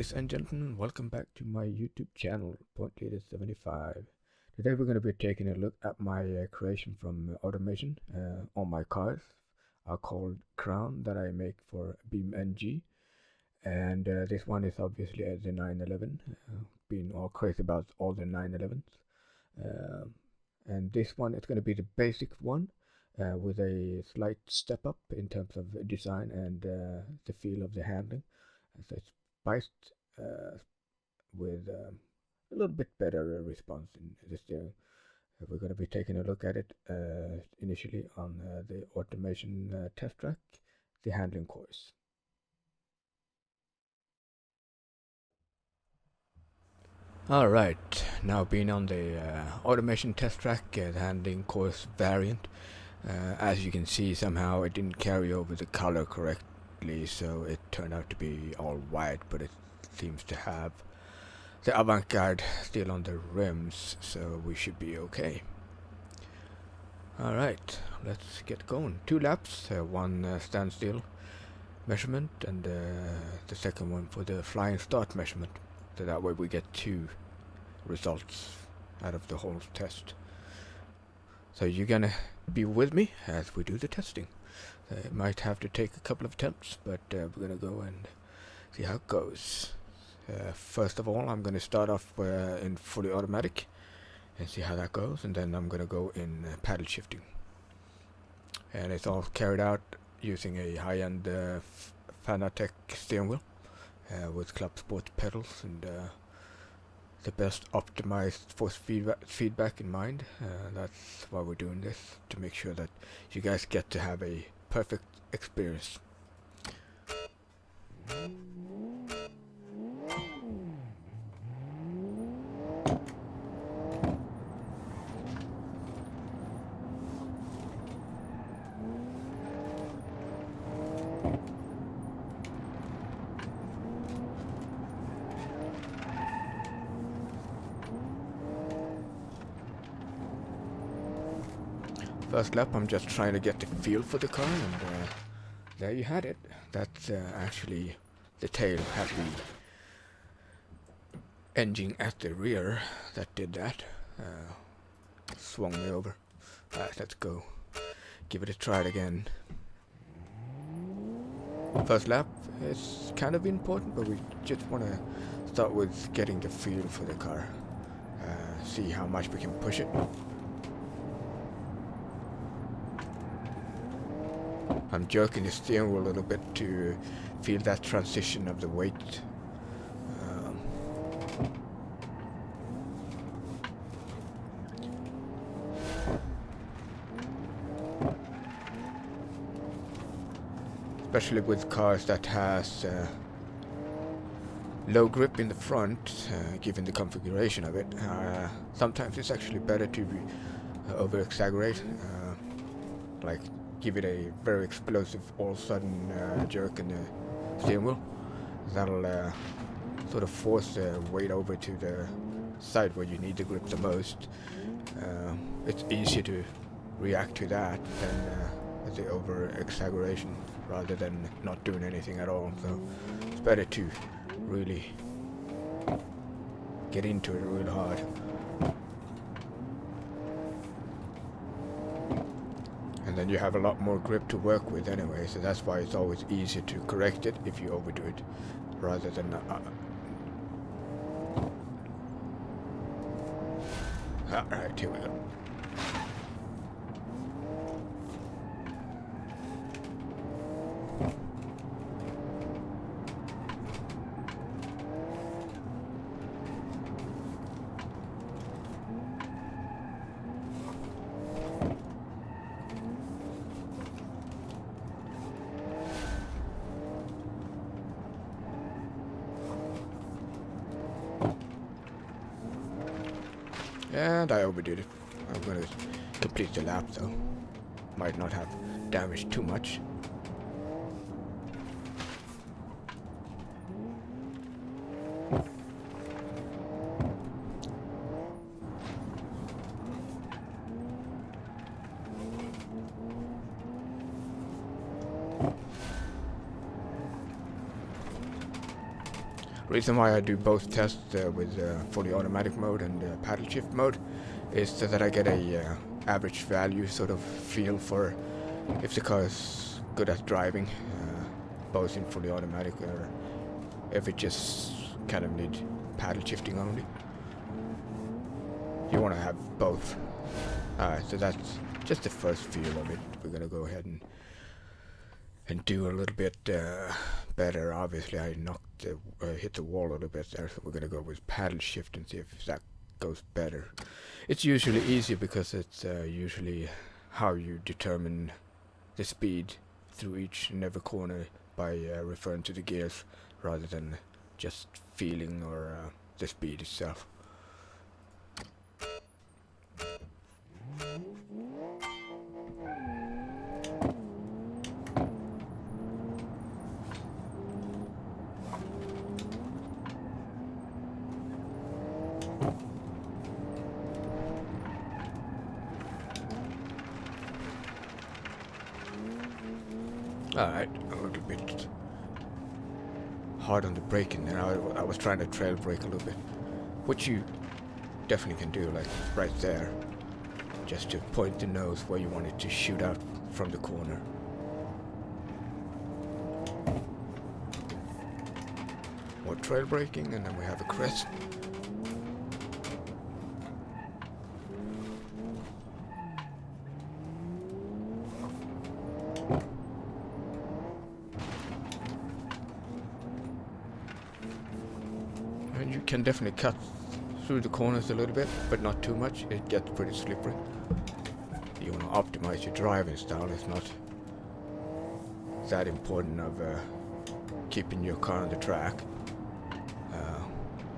Ladies and gentlemen, welcome back to my YouTube channel, Point Leader 75. Today we're going to be taking a look at my creation from automation on my cars. Are called Crown that I make for BeamNG, and this one is obviously the 911. Been all crazy about all the 911s, and this one is going to be the basic one with a slight step up in terms of design and the feel of the handling. So it's spiced with a little bit better response in the steering. We're going to be taking a look at it initially on the automation test track, the handling course. Alright, now being on the automation test track, the handling course variant. As you can see, somehow it didn't carry over the color correctly, so it turned out to be all white, but it seems to have the Avantgarde still on the rims, so we should be okay. Alright, let's get going. 2 laps, one standstill measurement and the second one for the flying start measurement, so that way we get 2 results out of the whole test. So you're gonna be with me as we do the testing. It might have to take a couple of attempts, but we're gonna go and see how it goes. First of all, I'm gonna start off in fully automatic and see how that goes, and then I'm gonna go in paddle shifting. And it's all carried out using a high-end Fanatec steering wheel with club sport pedals and the best optimized force feedback in mind. That's why we're doing this, to make sure that you guys get to have a perfect experience. First lap, I'm just trying to get the feel for the car, and there you had it. That's actually the tail happy engine at the rear that did that. Swung me over. Alright, let's go. Give it a try again. First lap is kind of important, but we just want to start with getting the feel for the car. See how much we can push it. I'm jerking the steering wheel a little bit to feel that transition of the weight. Especially with cars that has low grip in the front, given the configuration of it. Sometimes it's actually better to over-exaggerate, like give it a very explosive all-sudden jerk in the steering wheel. That'll sort of force the weight over to the side where you need the grip the most. It's easier to react to that than the over-exaggeration, rather than not doing anything at all. So it's better to really get into it real hard. And then you have a lot more grip to work with anyway, so that's why it's always easier to correct it if you overdo it, rather than Alright, here we go. And I overdid it. I'm going to complete the lap though. Might not have damaged too much. Reason why I do both tests with fully automatic mode and paddle shift mode is so that I get a average value sort of feel for if the car is good at driving, both in fully automatic or if it just kind of need paddle shifting only. You want to have both. So that's just the first feel of it. We're gonna go ahead and do a little bit better. Obviously I knocked hit the wall a little bit there, so we're gonna go with paddle shift and see if that goes better. It's usually easier because it's usually how you determine the speed through each and every corner by referring to the gears rather than just feeling or the speed itself. Alright, a little bit hard on the braking there. I was trying to trail brake a little bit, which you definitely can do, like right there, just to point the nose where you want it to shoot out from the corner. More trail braking, and then we have a crest. And you can definitely cut through the corners a little bit, but not too much. It gets pretty slippery. You want to optimize your driving style. It's not that important of keeping your car on the track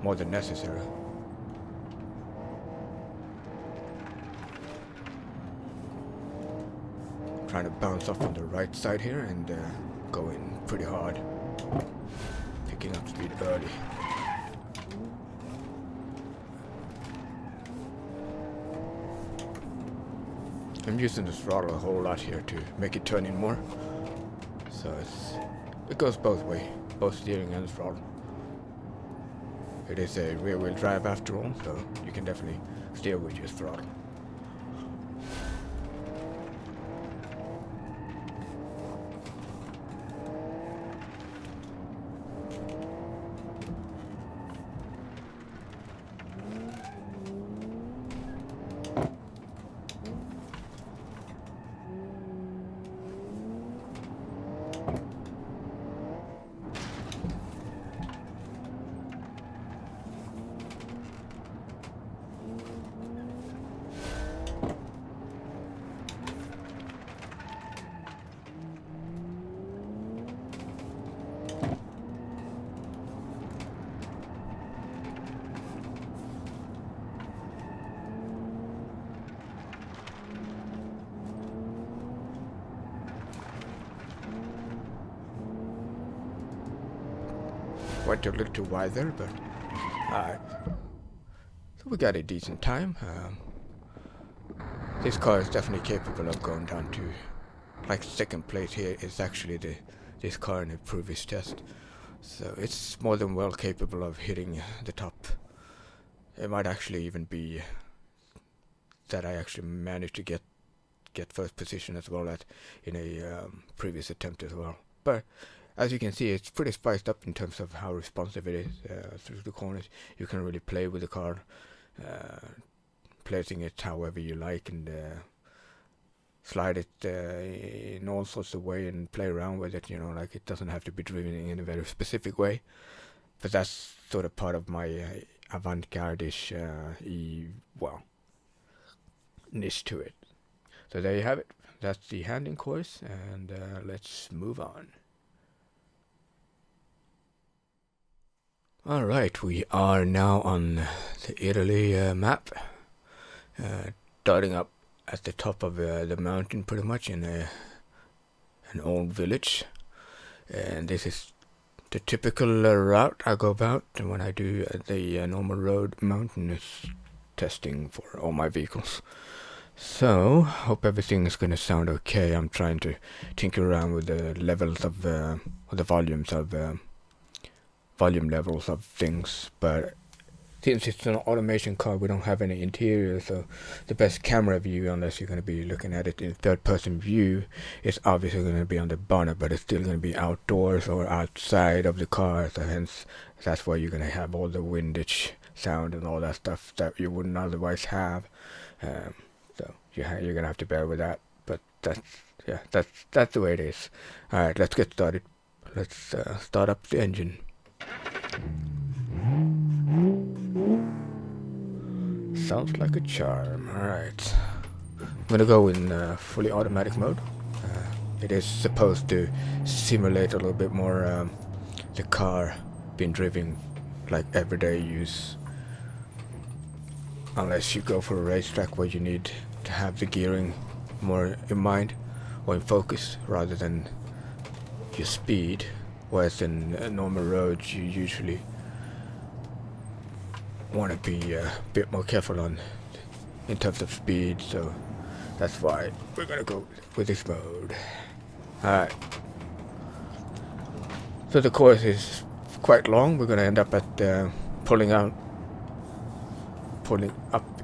more than necessary. Trying to bounce off on the right side here and go in pretty hard, picking up speed early. I'm using the throttle a whole lot here to make it turn in more, so it goes both ways, both steering and throttle. It is a rear-wheel drive after all, so you can definitely steer with your throttle. Went a little too wide there, but so we got a decent time. This car is definitely capable of going down to, like, second place here is actually this car in a previous test, so it's more than well capable of hitting the top. It might actually even be that I actually managed to get first position as well in a previous attempt as well. But as you can see, it's pretty spiced up in terms of how responsive it is through the corners. You can really play with the car, placing it however you like, and slide it in all sorts of way and play around with it. You know, like, it doesn't have to be driven in a very specific way. But that's sort of part of my avant-garde-ish niche to it. So there you have it. That's the handling course, and let's move on. Alright, we are now on the Italy map, starting up at the top of the mountain pretty much in an old village, and this is the typical route I go about when I do the normal road mountainous testing for all my vehicles. So, hope everything is going to sound okay. I'm trying to tinker around with the levels of, or the volumes of volume levels of things, but since it's an automation car, we don't have any interior, so the best camera view, unless you're going to be looking at it in third-person view, is obviously going to be on the bonnet, but it's still going to be outdoors or outside of the car, so hence that's why you're going to have all the windage sound and all that stuff that you wouldn't otherwise have. So you're going to have to bear with that, but that's the way it is. Alright, let's get started. Let's start up the engine. Sounds like a charm. Alright, I'm gonna go in fully automatic mode. It is supposed to simulate a little bit more the car being driven like everyday use, unless you go for a racetrack where you need to have the gearing more in mind or in focus rather than your speed, whereas in normal roads you usually want to be a bit more careful on in terms of speed, so that's why we're gonna go with this mode. Alright, so the course is quite long. We're gonna end up at pulling up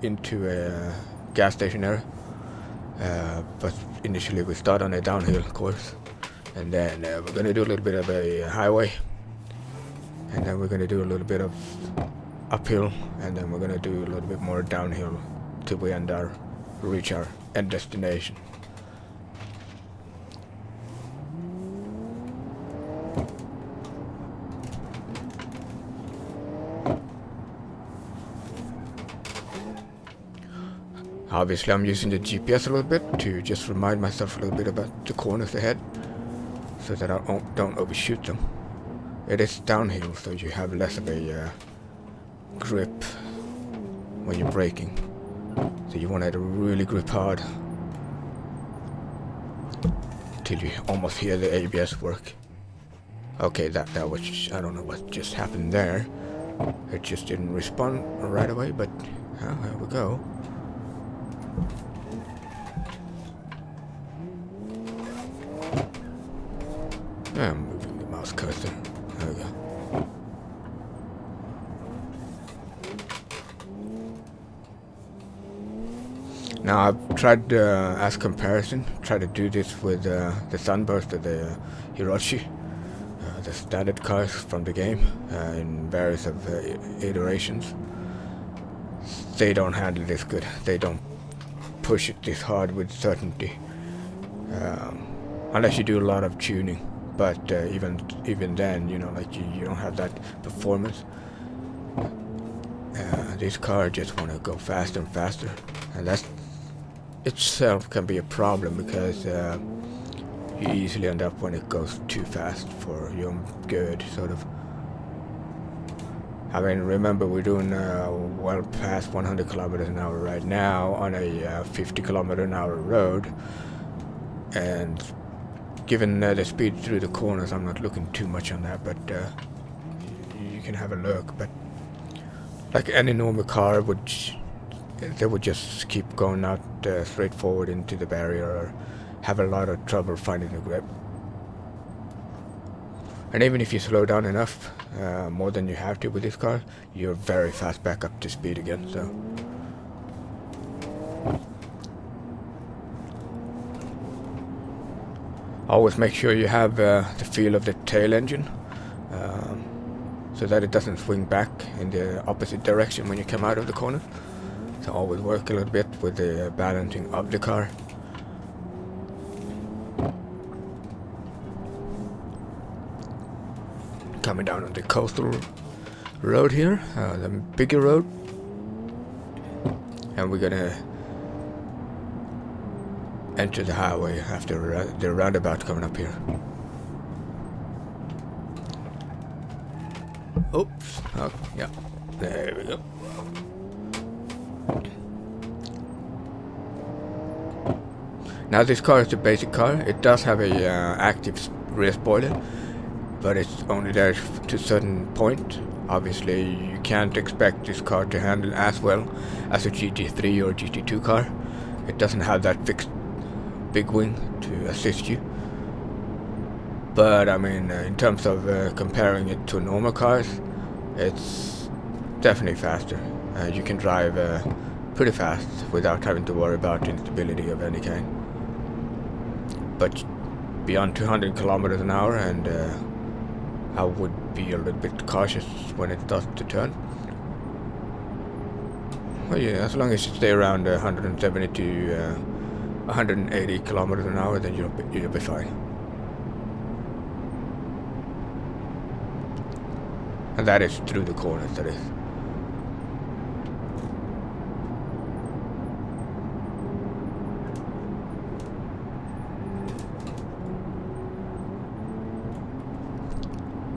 into a gas station area, but initially we start on a downhill course, and then we're gonna do a little bit of a highway, and then we're gonna do a little bit of uphill, and then we're gonna do a little bit more downhill till we reach our end destination. Obviously I'm using the GPS a little bit to just remind myself a little bit about the corners ahead, so that I don't overshoot them. It is downhill, so you have less of a grip when you're braking, so you want to really grip hard till you almost hear the ABS work. Okay, that was, I don't know what just happened there. It just didn't respond right away, but there we go. I'm moving the mouse cursor. There we go. Now I've tried, as comparison, try to do this with the Sunburst of the Hiroshi, the standard cars from the game, in various of iterations. They don't handle this good. They don't push it this hard with certainty, unless you do a lot of tuning. But even then, you know, like you don't have that performance. These cars just want to go faster and faster, and that's itself can be a problem, because you easily end up when it goes too fast for your good, sort of. I mean, remember we're doing well past 100 kilometers an hour right now on a 50 kilometer an hour road, and given the speed through the corners, I'm not looking too much on that, but you can have a look. But like any normal car would, they would just keep going out straight forward into the barrier, or have a lot of trouble finding the grip. And even if you slow down enough, more than you have to with this car, you're very fast back up to speed again. So always make sure you have the feel of the tail engine, so that it doesn't swing back in the opposite direction when you come out of the corner. So always work a little bit with the balancing of the car. Coming down on the coastal road here, the bigger road, and we're gonna enter the highway after the roundabout coming up here. Oops. Oh, yeah. There we go. Now this car is a basic car. It does have a active rear spoiler, but it's only there to a certain point. Obviously you can't expect this car to handle as well as a GT3 or GT2 car. It doesn't have that fixed big wing to assist you. But I mean, in terms of comparing it to normal cars, it's definitely faster. You can drive pretty fast without having to worry about instability of any kind. But beyond 200 kilometers an hour, and I would be a little bit cautious when it starts to turn. Well, yeah, as long as you stay around 170 to 180 kilometers an hour, then you'll be fine. And that is through the corners, that is.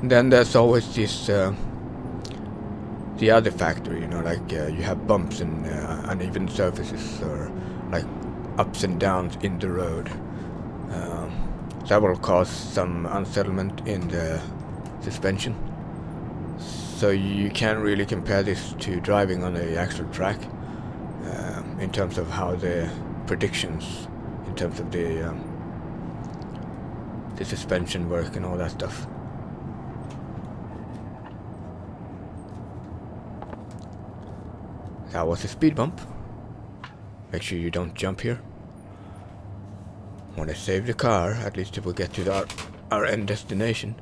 Then there's always this the other factor, you know, like you have bumps and uneven surfaces, or like ups and downs in the road. That will cause some unsettlement in the suspension. So you can't really compare this to driving on the actual track in terms of how the predictions, in terms of the suspension work and all that stuff. That was a speed bump. Make sure you don't jump here. Want to save the car, at least if we get to our end destination.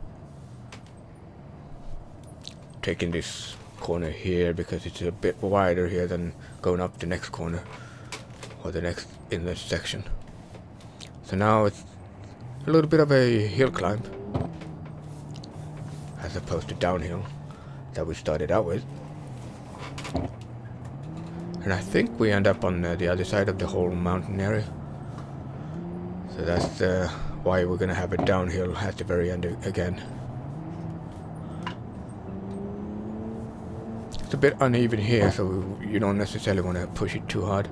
Taking this corner here because it's a bit wider here than going up the next corner or the next intersection. So now it's a little bit of a hill climb as opposed to downhill that we started out with. And I think we end up on the other side of the whole mountain area. So that's why we're gonna have a downhill at the very end again. It's a bit uneven here, so you don't necessarily want to push it too hard.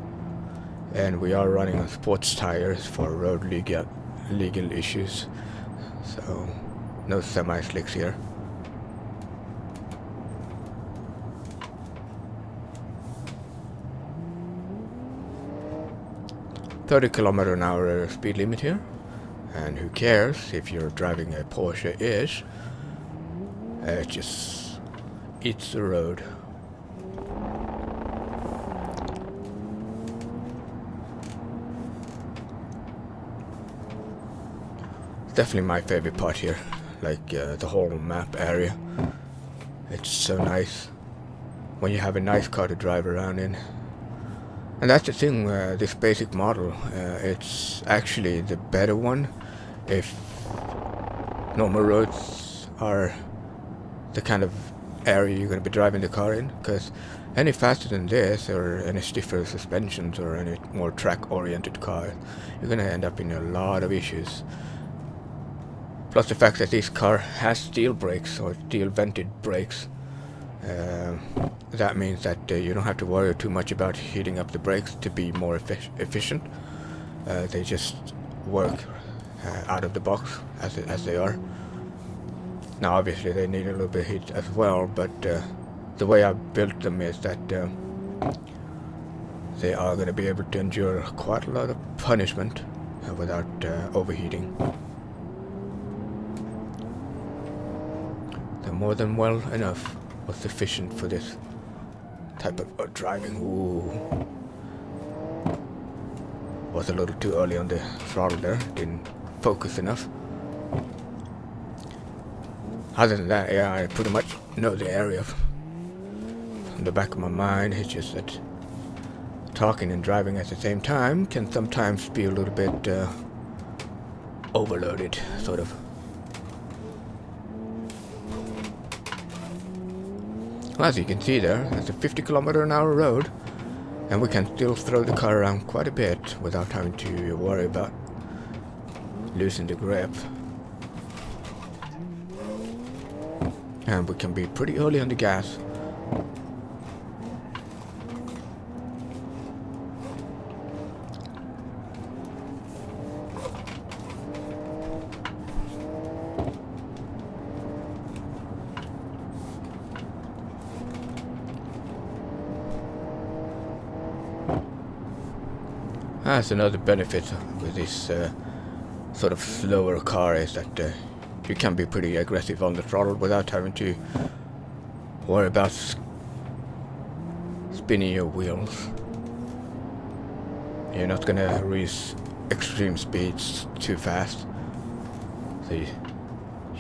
And we are running on sports tires for road legal issues, so no semi-slicks here. .30 kilometer an hour speed limit here, and who cares if you're driving a Porsche'ish? It just eats the road. Definitely my favorite part here, like the whole map area. It's so nice when you have a nice car to drive around in. And that's the thing, this basic model, it's actually the better one if normal roads are the kind of area you're going to be driving the car in, because any faster than this, or any stiffer suspensions, or any more track-oriented car, you're going to end up in a lot of issues. Plus the fact that this car has steel brakes, or steel vented brakes, that means that you don't have to worry too much about heating up the brakes to be more efficient. They just work out of the box as they are. Now obviously they need a little bit of heat as well, but the way I built them is that they are going to be able to endure quite a lot of punishment without overheating. They're more than well enough or sufficient for this type of driving. Ooh. Was a little too early on the throttle there, didn't focus enough. Other than that, yeah, I pretty much know the area from the back of my mind. It's just that talking and driving at the same time can sometimes be a little bit overloaded, sort of. Well, as you can see there, it's a 50 kilometer an hour road, and we can still throw the car around quite a bit without having to worry about losing the grip. And we can be pretty early on the gas. That's another benefit with this sort of slower car, is that you can be pretty aggressive on the throttle without having to worry about spinning your wheels. You're not gonna reach extreme speeds too fast, so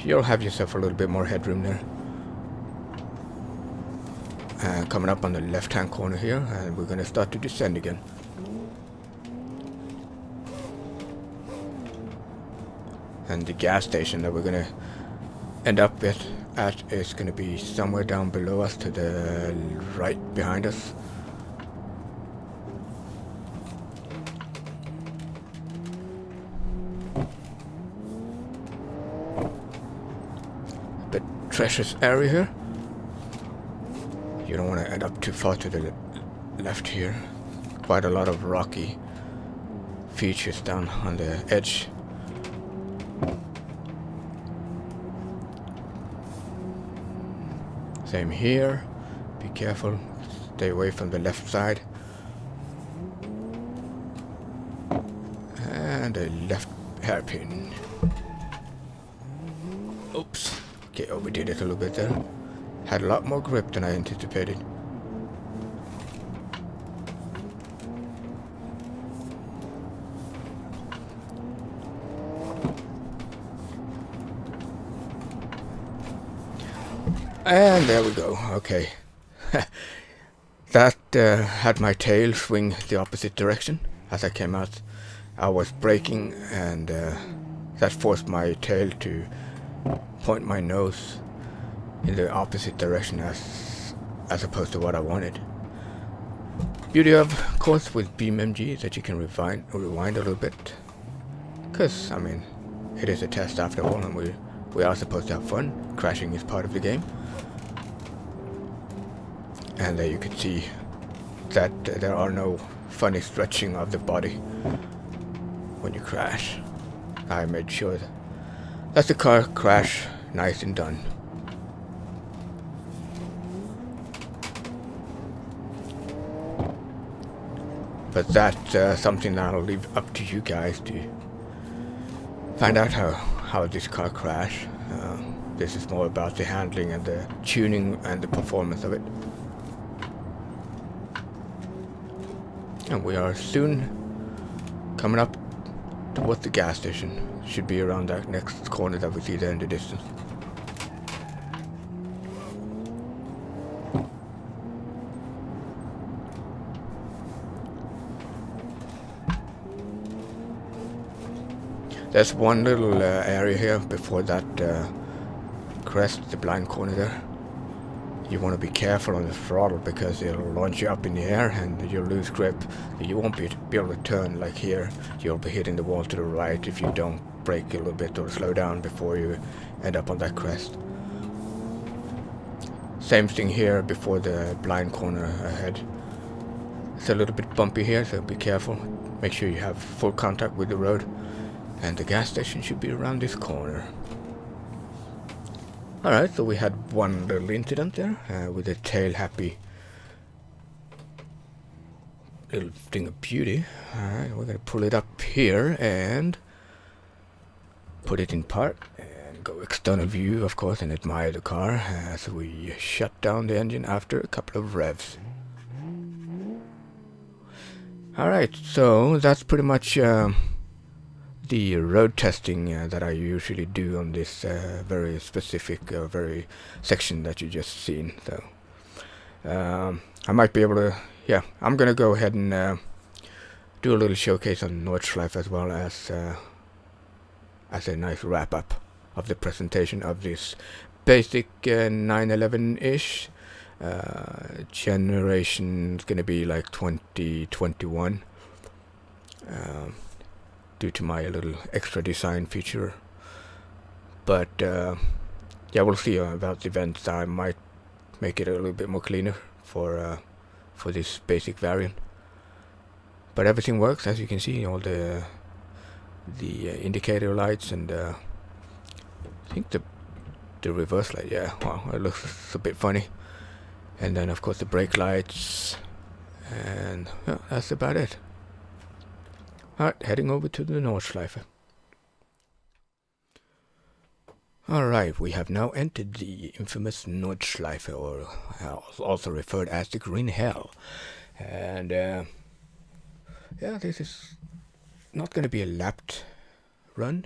you'll have yourself a little bit more headroom there. And coming up on the left hand corner here, and we're gonna start to descend again. And the gas station that we're gonna end up at is gonna be somewhere down below us, to the right behind us. A bit treacherous area here. You don't want to end up too far to the left here. Quite a lot of rocky features down on the edge. Same here. Be careful. Stay away from the left side. And a left hairpin. Oops. Okay, overdid it a little bit there. Had a lot more grip than I anticipated. And there we go. Okay. That had my tail swing the opposite direction as I came out. I was braking, and that forced my tail to point my nose in the opposite direction as opposed to what I wanted. Beauty of course with BeamNG is that you can rewind a little bit, because I mean it is a test after all, and we are supposed to have fun. Crashing is part of the game. And there you can see that there are no funny stretching of the body when you crash. I made sure that's the car crash nice and done. But that's something that I'll leave up to you guys to find out how this car crashed. This is more about the handling and the tuning and the performance of it. And we are soon coming up towards the gas station. Should be around that next corner that we see there in the distance. There's one little area here before that crest, the blind corner there. You want to be careful on the throttle, because it'll launch you up in the air and you'll lose grip. You won't be able to turn like here. You'll be hitting the wall to the right if you don't brake a little bit or slow down before you end up on that crest. Same thing here before the blind corner ahead. It's a little bit bumpy here, so be careful. Make sure you have full contact with the road. And the gas station should be around this corner. Alright, so we had one little incident there with a tail happy little thing of beauty. Alright, we're going to pull it up here and put it in park and go external view, of course, and admire the car as we shut down the engine after a couple of revs. Alright, so that's pretty much the road testing that I usually do on this very specific very section that you just seen. So I might be able to, yeah, I'm gonna go ahead and do a little showcase on Nordschleife as well as a nice wrap up of the presentation of this basic 911-ish generation. It's gonna be like 2021. Due to my little extra design feature, but yeah, we'll see about the events. I might make it a little bit more cleaner for this basic variant, but everything works, as you can see. All the indicator lights, and I think the reverse light, yeah, wow, it looks a bit funny. And then of course the brake lights, and yeah, that's about it. Alright, heading over to the Nordschleife. Alright, we have now entered the infamous Nordschleife, or also referred as the Green Hell. And yeah, this is not going to be a lapped run.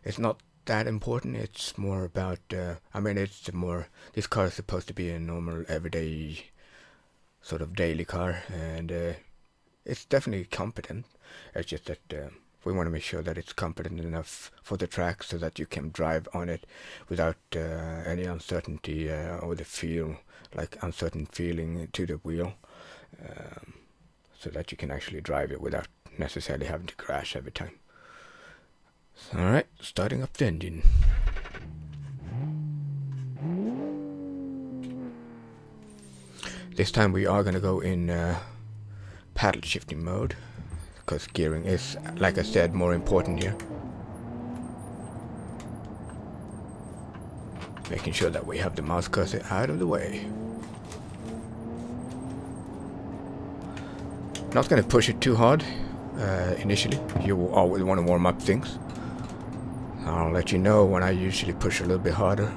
It's not that important. It's more about, this car is supposed to be a normal, everyday, sort of daily car, and it's definitely competent. It's just that we want to make sure that it's competent enough for the track so that you can drive on it without any uncertainty or the uncertain feeling to the wheel, so that you can actually drive it without necessarily having to crash every time. Alright, starting up the engine. This time we are going to go in paddle shifting mode, because gearing is, like I said, more important here. Making sure that we have the mouse cursor out of the way. Not going to push it too hard initially. You will always want to warm up things. I'll let you know when I usually push a little bit harder.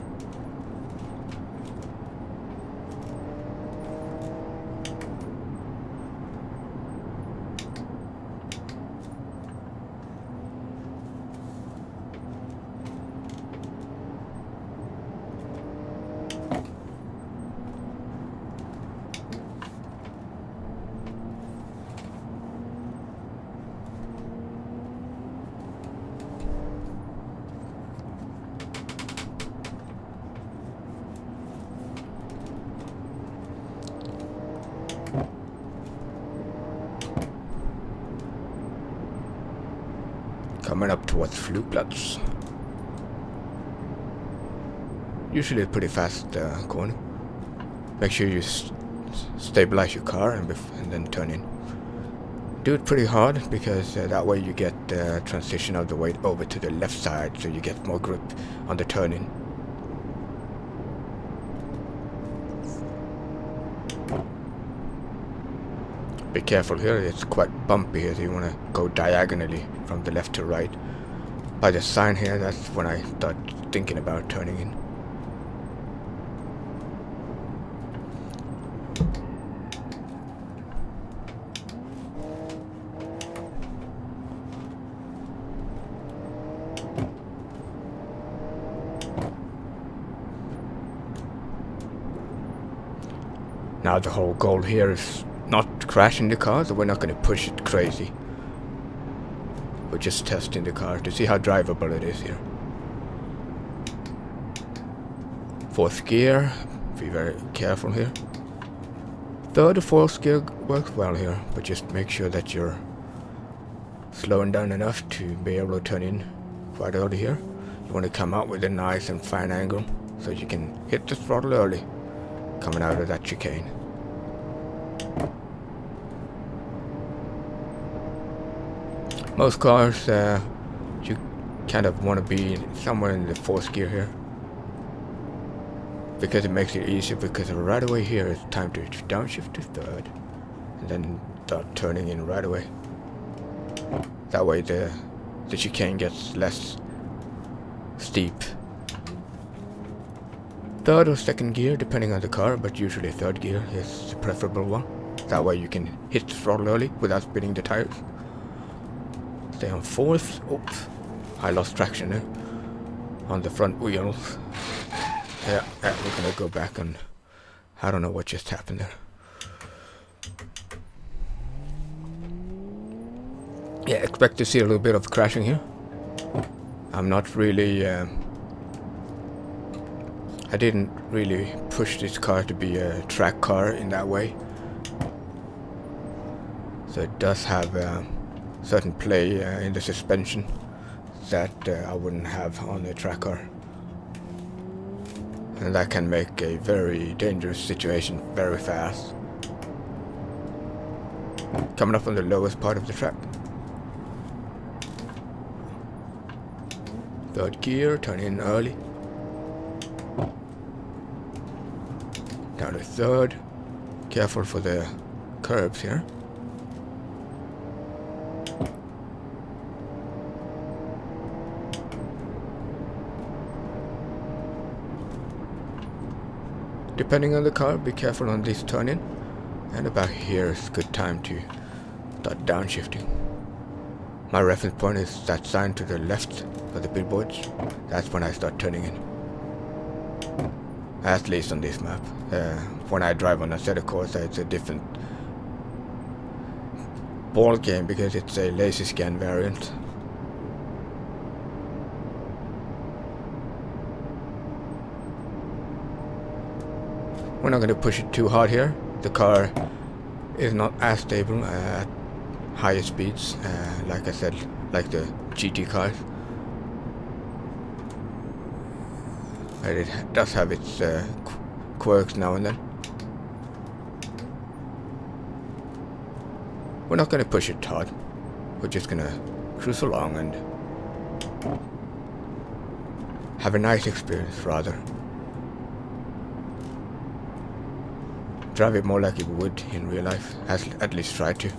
Coming up towards Flugplatz. Usually a pretty fast corner. Make sure you stabilize your car and then turn in. Do it pretty hard, because that way you get the transition of the weight over to the left side, so you get more grip on the turn-in. Be careful here, it's quite bumpy here, so you want to go diagonally from the left to right. By the sign here, that's when I start thinking about turning in. Now the whole goal here is not crashing the car, so we're not going to push it crazy. We're just testing the car to see how drivable it is here. Fourth gear, be very careful here. Third or fourth gear works well here, but just make sure that you're slowing down enough to be able to turn in quite early here. You want to come out with a nice and fine angle so you can hit the throttle early coming out of that chicane. Most cars, you kind of want to be somewhere in the fourth gear here, because it makes it easier, because right away here it's time to downshift to third and then start turning in right away. That way the chicane gets less steep. Third or second gear depending on the car, but usually third gear is the preferable one. That way you can hit the throttle early without spinning the tires. Stay on fourth. Oops, I lost traction there on the front wheels. Yeah, we're gonna go back, and I don't know what just happened there. Yeah, expect to see a little bit of crashing here. I'm not really I didn't really push this car to be a track car in that way, so it does have certain play in the suspension that I wouldn't have on a track car, and that can make a very dangerous situation very fast. Coming up on the lowest part of the track. Third gear, turn in early. Down to third. Careful for the curbs here. depending on the car. Be careful on this turn-in. And about here is a good time to start downshifting. My reference point is that sign to the left of the billboards. That's when I start turning in. At least on this map. When I drive on a set of course, it's a different ball game because it's a lazy scan variant. We're not going to push it too hard here. The car is not as stable at higher speeds, like I said, like the GT cars. But it does have its quirks now and then. We're not going to push it hard. We're just going to cruise along and have a nice experience, rather. Drive it more like you would in real life, at least try to.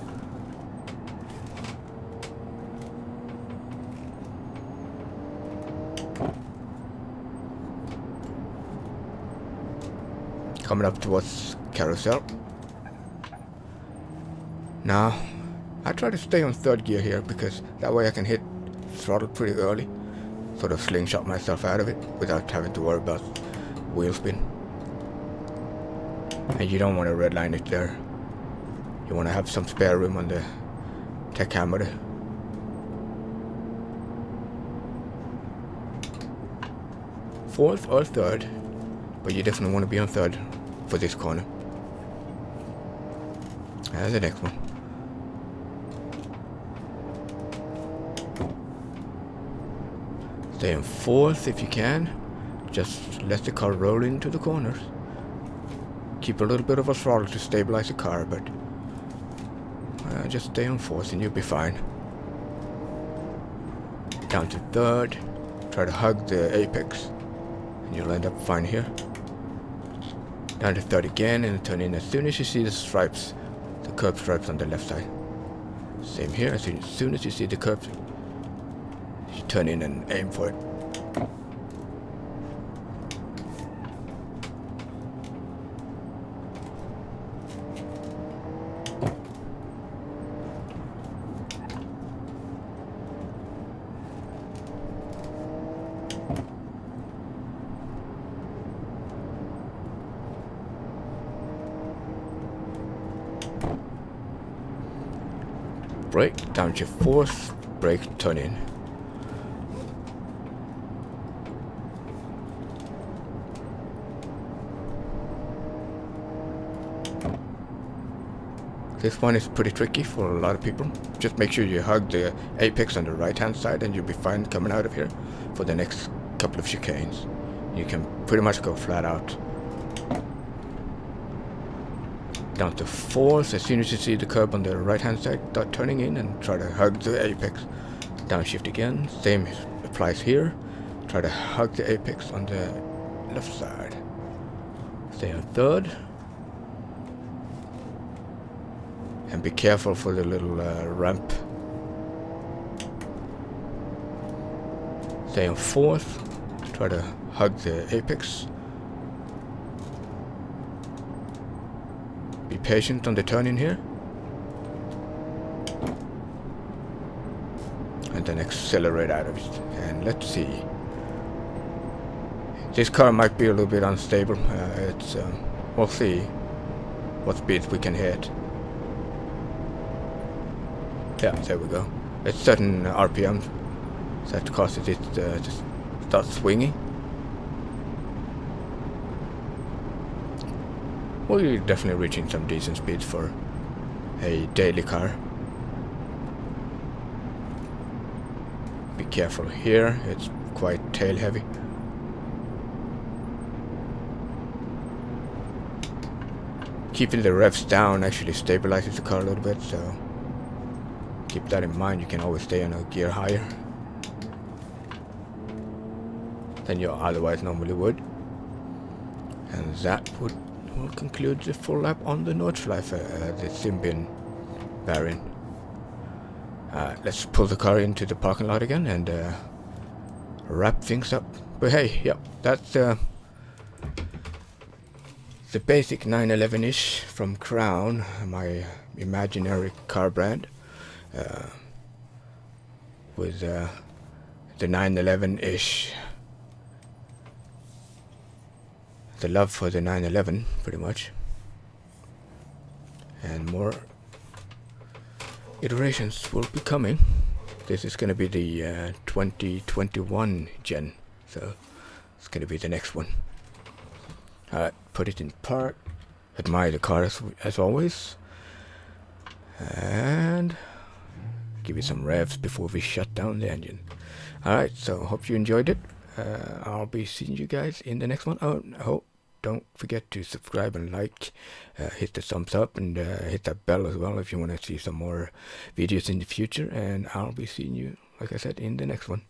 Coming up towards Carousel. Now, I try to stay on third gear here because that way I can hit throttle pretty early. Sort of slingshot myself out of it without having to worry about wheel spin. And you don't want to redline it there. You want to have some spare room on the tachometer. Fourth or third, but you definitely want to be on third for this corner. And the next one. Stay in fourth if you can. Just let the car roll into the corners. Keep a little bit of a throttle to stabilize the car, but just stay on fourth and you'll be fine. Down to third. Try to hug the apex and you'll end up fine here. Down to third again and turn in as soon as you see the stripes, the curb stripes on the left side. Same here, as soon as you see the curb, you turn in and aim for it. Brake, down to fourth, brake, turn in. This one is pretty tricky for a lot of people. Just make sure you hug the apex on the right hand side and you'll be fine coming out of here for the next couple of chicanes. You can pretty much go flat out. Down to fourth, as soon as you see the curb on the right hand side, start turning in and try to hug the apex. Downshift again, same applies here. Try to hug the apex on the left side. Stay on third. And be careful for the little ramp. Stay on fourth. Try to hug the apex. Be patient on the turn in here. And then accelerate out of it. And let's see. This car might be a little bit unstable. We'll see what speeds we can hit. Yeah, there we go. It's certain RPM that causes it to just start swinging. Well, you're definitely reaching some decent speeds for a daily car. Be careful here, it's quite tail heavy. Keeping the revs down actually stabilizes the car a little bit, so keep that in mind. You can always stay on a gear higher than you otherwise normally would. And that will conclude the full lap on the Nordschleife, the Symbian variant. Let's pull the car into the parking lot again and wrap things up. But hey, yep, that's the basic 911-ish from Crown, my imaginary car brand, with the 911-ish, the love for the 911 pretty much, and more iterations will be coming. This is going to be the 2021 gen, so it's going to be the next one. Alright, put it in park, admire the car as always, and give it some revs before we shut down the engine. Alright, so hope you enjoyed it. I'll be seeing you guys in the next one. Oh, don't forget to subscribe and like, hit the thumbs up, and hit that bell as well if you want to see some more videos in the future. And I'll be seeing you, like I said, in the next one.